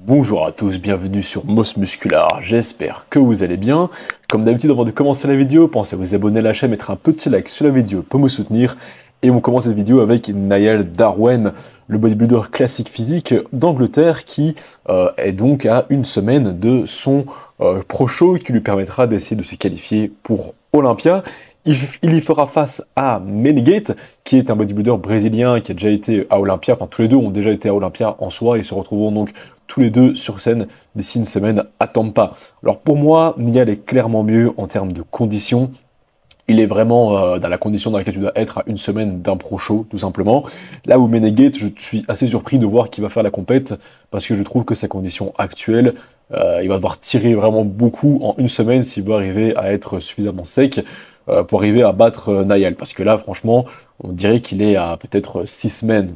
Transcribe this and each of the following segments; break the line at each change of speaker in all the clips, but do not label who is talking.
Bonjour à tous, bienvenue sur Moss Muscular, j'espère que vous allez bien. Comme d'habitude, avant de commencer la vidéo, pensez à vous abonner à la chaîne, mettre un petit like sur la vidéo pour me soutenir. Et on commence cette vidéo avec Niall Darwen, le bodybuilder classique physique d'Angleterre qui est donc à une semaine de son pro show qui lui permettra d'essayer de se qualifier pour Olympia. Il y fera face à Meneghete, qui est un bodybuilder brésilien qui a déjà été à Olympia, enfin tous les deux ont déjà été à Olympia en soi, et se retrouveront donc tous les deux sur scène d'ici une semaine à Tampa. Alors pour moi, Niall est clairement mieux en termes de conditions. Il est vraiment dans la condition dans laquelle tu dois être à une semaine d'un pro show, tout simplement. Là où Meneghete, je suis assez surpris de voir qu'il va faire la compète, parce que je trouve que sa condition actuelle, il va devoir tirer vraiment beaucoup en une semaine s'il veut arriver à être suffisamment sec pour arriver à battre Niall. Parce que là, franchement, on dirait qu'il est à peut-être 6 semaines,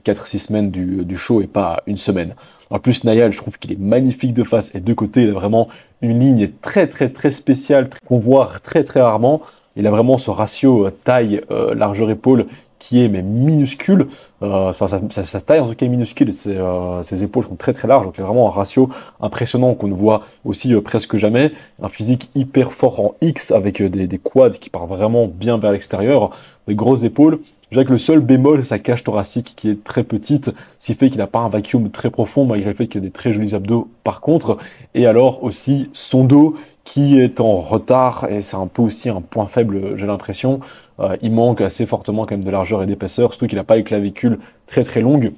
4-6 semaines du show et pas à une semaine. En plus, Niall, je trouve qu'il est magnifique de face et de côté. Il a vraiment une ligne très spéciale qu'on voit très rarement. Il a vraiment ce ratio taille, largeur épaule qui est mais minuscule. Enfin, sa taille en tout cas est minuscule et ses épaules sont très larges. Donc il a vraiment un ratio impressionnant qu'on ne voit aussi presque jamais. Un physique hyper fort en X avec des quads qui partent vraiment bien vers l'extérieur. Des grosses épaules. Je dirais que le seul bémol, c'est sa cage thoracique qui est très petite, ce qui fait qu'il n'a pas un vacuum très profond, malgré le fait qu'il a des très jolis abdos par contre. Et alors aussi son dos qui est en retard, et c'est un peu aussi un point faible, j'ai l'impression. Il manque assez fortement quand même de largeur et d'épaisseur, surtout qu'il n'a pas les clavicules très longues.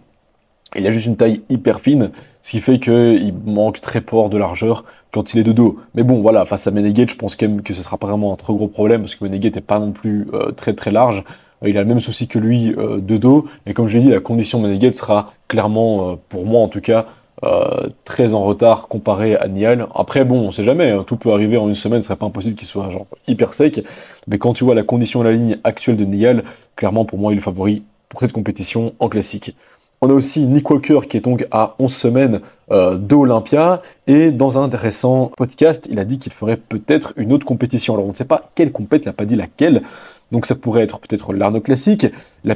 Il a juste une taille hyper fine, ce qui fait qu'il manque très fort de largeur quand il est de dos. Mais bon, voilà, face à Meneghete, je pense quand même que ce sera pas vraiment un trop gros problème, parce que Meneghete n'est pas non plus très large. Il a le même souci que lui de dos, et comme je l'ai dit, la condition de Meneghete sera clairement, pour moi en tout cas, très en retard comparé à Niall. Après, bon, on sait jamais, hein, tout peut arriver en une semaine, ce serait pas impossible qu'il soit genre hyper sec, mais quand tu vois la condition de la ligne actuelle de Niall, clairement pour moi il est le favori pour cette compétition en classique. On a aussi Nick Walker qui est donc à 11 semaines de Olympia, et dans un récent podcast, il a dit qu'il ferait peut-être une autre compétition. Alors on ne sait pas quelle compète, il n'a pas dit laquelle, donc ça pourrait être peut-être l'Arnold Classic, il a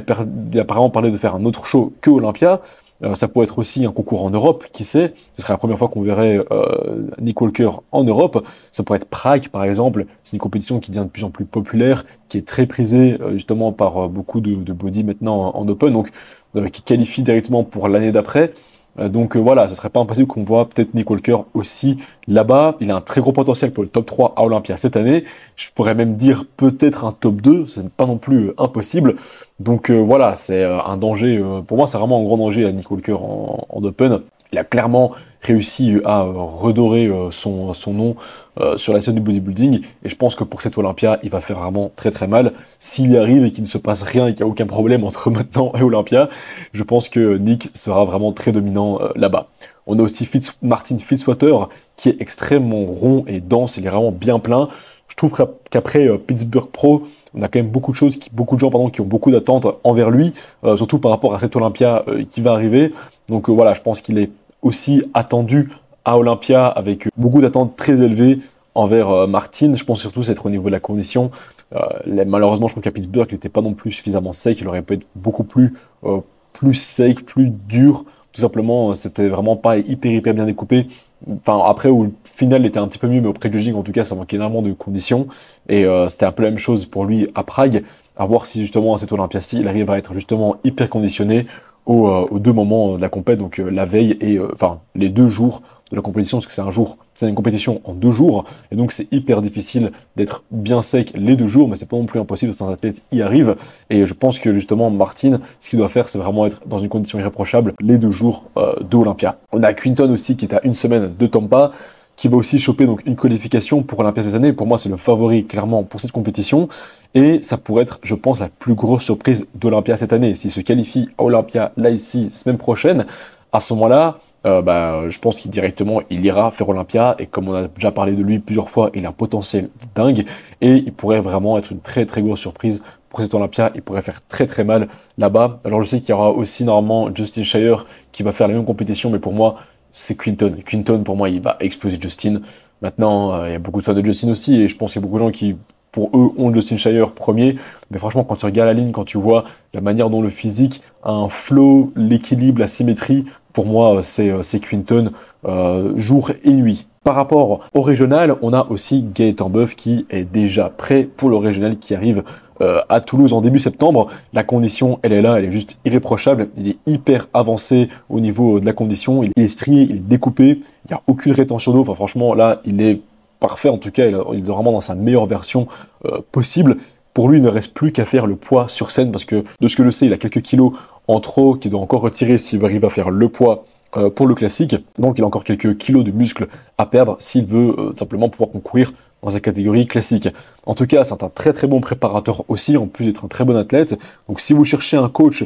apparemment parlé de faire un autre show que Olympia, ça pourrait être aussi un concours en Europe, qui sait, ce serait la première fois qu'on verrait Nick Walker en Europe, ça pourrait être Prague par exemple, c'est une compétition qui devient de plus en plus populaire, qui est très prisée justement par beaucoup de body maintenant en open, donc qui qualifie directement pour l'année d'après. Donc voilà, ce serait pas impossible qu'on voit peut-être Nick Walker aussi là-bas. Il a un très gros potentiel pour le top 3 à Olympia cette année. Je pourrais même dire peut-être un top 2, ce n'est pas non plus impossible. Donc voilà, c'est un danger, pour moi c'est vraiment un grand danger à Nick Walker en open. Il a clairement réussi à redorer son nom sur la scène du bodybuilding, et je pense que pour cette Olympia, il va faire vraiment très mal. S'il y arrive et qu'il ne se passe rien et qu'il n'y a aucun problème entre maintenant et Olympia, je pense que Nick sera vraiment très dominant là-bas. On a aussi Martin Fitzwater, qui est extrêmement rond et dense, il est vraiment bien plein. Je trouve qu'après Pittsburgh Pro, on a quand même beaucoup de gens qui ont beaucoup d'attentes envers lui, surtout par rapport à cette Olympia qui va arriver. Donc voilà, je pense qu'il est aussi attendu à Olympia avec beaucoup d'attentes très élevées envers Martin. Je pense surtout c'est au niveau de la condition. Malheureusement, je trouve qu'à Pittsburgh, il n'était pas non plus suffisamment sec. Il aurait pu être beaucoup plus sec, plus dur. Tout simplement, c'était vraiment pas hyper bien découpé. Enfin, après, où le final était un petit peu mieux, mais au pré-judging, en tout cas, ça manquait énormément de conditions. Et c'était un peu la même chose pour lui à Prague. À voir si justement à cette Olympia-ci, il arrive à être justement hyper conditionné aux deux moments de la compète, donc la veille et enfin les 2 jours de la compétition, parce que c'est une compétition en 2 jours, et donc c'est hyper difficile d'être bien sec les 2 jours, mais c'est pas non plus impossible, certains athlètes y arrivent, et je pense que justement Martin, ce qu'il doit faire, c'est vraiment être dans une condition irréprochable les 2 jours de Olympia. On a Quinton aussi qui est à une semaine de Tampa, qui va aussi choper donc une qualification pour Olympia cette année. Pour moi, c'est le favori clairement pour cette compétition. Et ça pourrait être, je pense, la plus grosse surprise d'Olympia cette année. S'il se qualifie à Olympia, là ici, semaine prochaine, à ce moment-là, je pense qu'il directement, il ira faire Olympia. Et comme on a déjà parlé de lui plusieurs fois, il a un potentiel dingue. Et il pourrait vraiment être une très grosse surprise pour cette Olympia. Il pourrait faire très mal là-bas. Alors je sais qu'il y aura aussi normalement Justin Shire qui va faire la même compétition, mais pour moi, c'est Quinton. Quinton, pour moi, il va exploser Justin. Maintenant, il y a beaucoup de fans de Justin aussi, et je pense qu'il y a beaucoup de gens qui pour eux ont Justin Shire premier, mais franchement quand tu regardes la ligne, quand tu vois la manière dont le physique a un flow, l'équilibre, la symétrie, pour moi c'est Quinton jour et nuit. Par rapport au régional, on a aussi Gaëtan Boeuf qui est déjà prêt pour le régional qui arrive à Toulouse en début septembre. La condition, elle est là, elle est juste irréprochable. Il est hyper avancé au niveau de la condition. Il est strié, il est découpé. Il n'y a aucune rétention d'eau. Enfin, franchement, là, il est parfait. En tout cas, il est vraiment dans sa meilleure version possible. Pour lui, il ne reste plus qu'à faire le poids sur scène parce que, de ce que je sais, il a quelques kilos en trop qu'il doit encore retirer s'il arrive à faire le poids pour le classique. Donc il a encore quelques kilos de muscles à perdre s'il veut simplement pouvoir concourir dans sa catégorie classique. En tout cas, c'est un très très bon préparateur aussi, en plus d'être un très bon athlète. Donc si vous cherchez un coach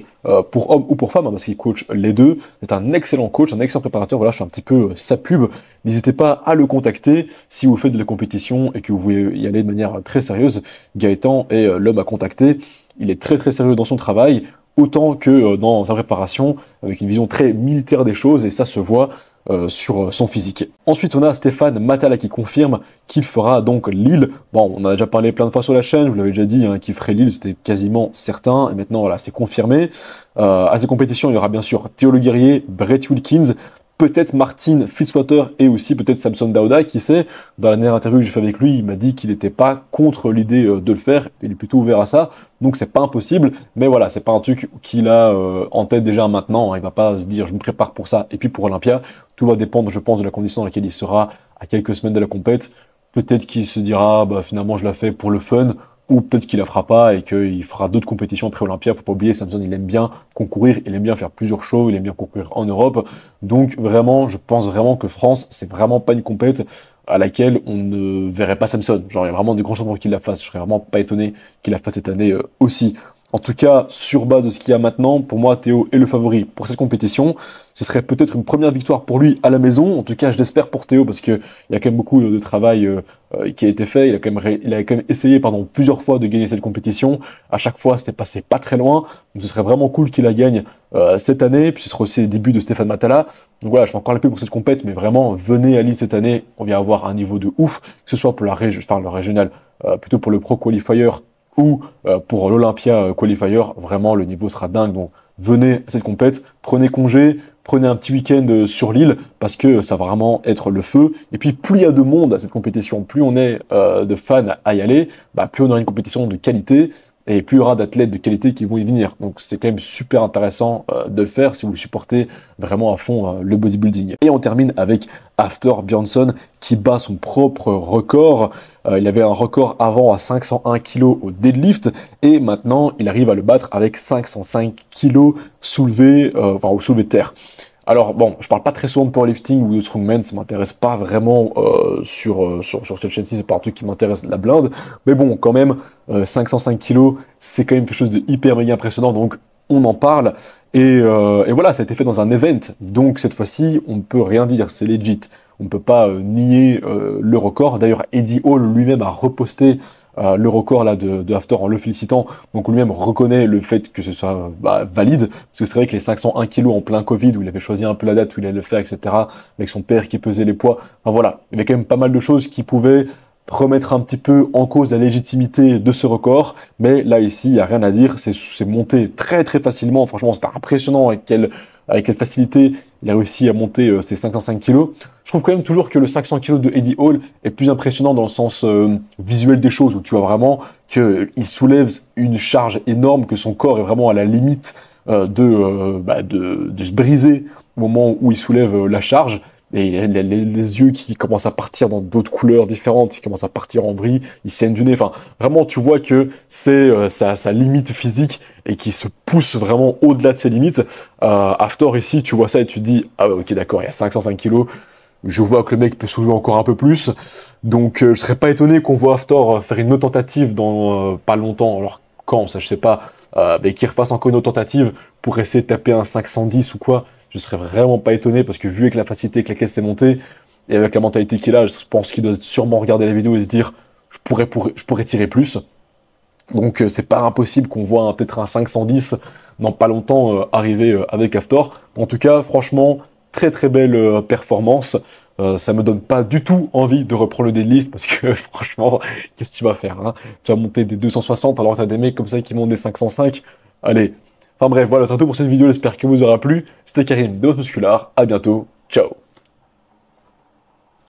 pour homme ou pour femme, hein, parce qu'il coach les deux, c'est un excellent coach, un excellent préparateur. Voilà, je fais un petit peu sa pub. N'hésitez pas à le contacter si vous faites de la compétition et que vous voulez y aller de manière très sérieuse. Gaëtan est l'homme à contacter. Il est très très sérieux dans son travail, autant que dans sa préparation, avec une vision très militaire des choses, et ça se voit sur son physique. Ensuite, on a Stéphane Matala qui confirme qu'il fera donc Lille. Bon, on en a déjà parlé plein de fois sur la chaîne, je vous l'avais déjà dit, hein, qu'il ferait Lille, c'était quasiment certain, et maintenant, voilà, c'est confirmé. À ces compétitions, il y aura bien sûr Théo Le Guerrier, Brett Wilkins, peut-être Martin Fitzwater et aussi peut-être Samson Dauda, qui sait. Dans la dernière interview que j'ai fait avec lui, il m'a dit qu'il n'était pas contre l'idée de le faire, il est plutôt ouvert à ça, donc c'est pas impossible, mais voilà, c'est pas un truc qu'il a en tête déjà maintenant, hein. Il va pas se dire je me prépare pour ça, et puis pour Olympia, tout va dépendre, je pense, de la condition dans laquelle il sera à quelques semaines de la compète. Peut-être qu'il se dira, bah finalement je la fais pour le fun, ou peut-être qu'il la fera pas et qu'il fera d'autres compétitions après Olympia. Faut pas oublier, Samson, il aime bien concourir, il aime bien faire plusieurs shows, il aime bien concourir en Europe. Donc vraiment, je pense vraiment que France, c'est vraiment pas une compète à laquelle on ne verrait pas Samson. Genre, il y a vraiment de grands chances pour qu'il la fasse. Je serais vraiment pas étonné qu'il la fasse cette année aussi. En tout cas, sur base de ce qu'il y a maintenant, pour moi, Théo est le favori pour cette compétition. Ce serait peut-être une première victoire pour lui à la maison. En tout cas, je l'espère pour Théo parce qu'il y a quand même beaucoup de travail qui a été fait. Il a quand même essayé plusieurs fois de gagner cette compétition. À chaque fois, c'était passé pas très loin. Donc, ce serait vraiment cool qu'il la gagne cette année. Puis ce sera aussi le début de Stéphane Matala. Donc voilà, je fais encore la pub pour cette compète, mais vraiment, venez à Lille cette année. On vient avoir un niveau de ouf, que ce soit pour le régional, plutôt pour le Pro Qualifier ou pour l'Olympia Qualifier, vraiment le niveau sera dingue. Donc venez à cette compète, prenez congé, prenez un petit week-end sur l'île, parce que ça va vraiment être le feu. Et puis plus il y a de monde à cette compétition, plus on est de fans à y aller, bah, plus on aura une compétition de qualité, et plus il y aura d'athlètes de qualité qui vont y venir. Donc c'est quand même super intéressant de le faire si vous supportez vraiment à fond le bodybuilding. Et on termine avec Hafthor Björnsson qui bat son propre record. Il avait un record avant à 501 kg au deadlift et maintenant il arrive à le battre avec 505 kg soulevés, au soulevé de terre. Alors bon, je parle pas très souvent de powerlifting ou de strongman, ça m'intéresse pas vraiment sur cette chaîne-ci, c'est pas un truc qui m'intéresse la blinde, mais bon, quand même, 505 kg, c'est quand même quelque chose de hyper méga impressionnant, donc on en parle, et voilà, ça a été fait dans un event, donc cette fois-ci, on ne peut rien dire, c'est legit, on ne peut pas nier le record. D'ailleurs, Eddie Hall lui-même a reposté le record là de Hafthor en le félicitant, donc lui-même reconnaît le fait que ce soit valide, parce que c'est vrai que les 501 kg en plein Covid, où il avait choisi un peu la date où il allait le faire, etc., avec son père qui pesait les poids, enfin voilà, il y avait quand même pas mal de choses qui pouvaient remettre un petit peu en cause la légitimité de ce record, mais là ici, il n'y a rien à dire, c'est monté très très facilement, franchement c'était impressionnant avec quelle facilité il a réussi à monter ses 505 kg. Je trouve quand même toujours que le 500 kg de Eddie Hall est plus impressionnant dans le sens visuel des choses, où tu vois vraiment qu'il soulève une charge énorme, que son corps est vraiment à la limite de se briser au moment où il soulève la charge. Et les yeux qui commencent à partir dans d'autres couleurs différentes, qui commencent à partir en vrille, ils saignent du nez. Enfin, vraiment, tu vois que c'est sa limite physique et qui se pousse vraiment au-delà de ses limites. Hafthor, ici, tu vois ça et tu te dis, ah ouais, ok, d'accord, il y a 505 kg. Je vois que le mec peut soulever encore un peu plus. Donc, je serais pas étonné qu'on voit Hafthor faire une autre tentative dans pas longtemps. Alors, quand, ça, je sais pas. Mais qu'il refasse encore une autre tentative pour essayer de taper un 510 ou quoi. Je serais vraiment pas étonné parce que vu avec la facilité avec laquelle c'est monté et avec la mentalité qu'il a, je pense qu'il doit sûrement regarder la vidéo et se dire je pourrais tirer plus. Donc c'est pas impossible qu'on voit peut-être un 510 dans pas longtemps arriver avec Hafthor. En tout cas, franchement, très très belle performance. Ça me donne pas du tout envie de reprendre le deadlift parce que franchement, qu'est-ce que tu vas faire, hein? Tu vas monter des 260 alors que t'as des mecs comme ça qui montent des 505. Allez. Enfin bref, voilà, c'est tout pour cette vidéo, j'espère que vous aura plu. C'était Karim de Boss Musculard, à bientôt, ciao.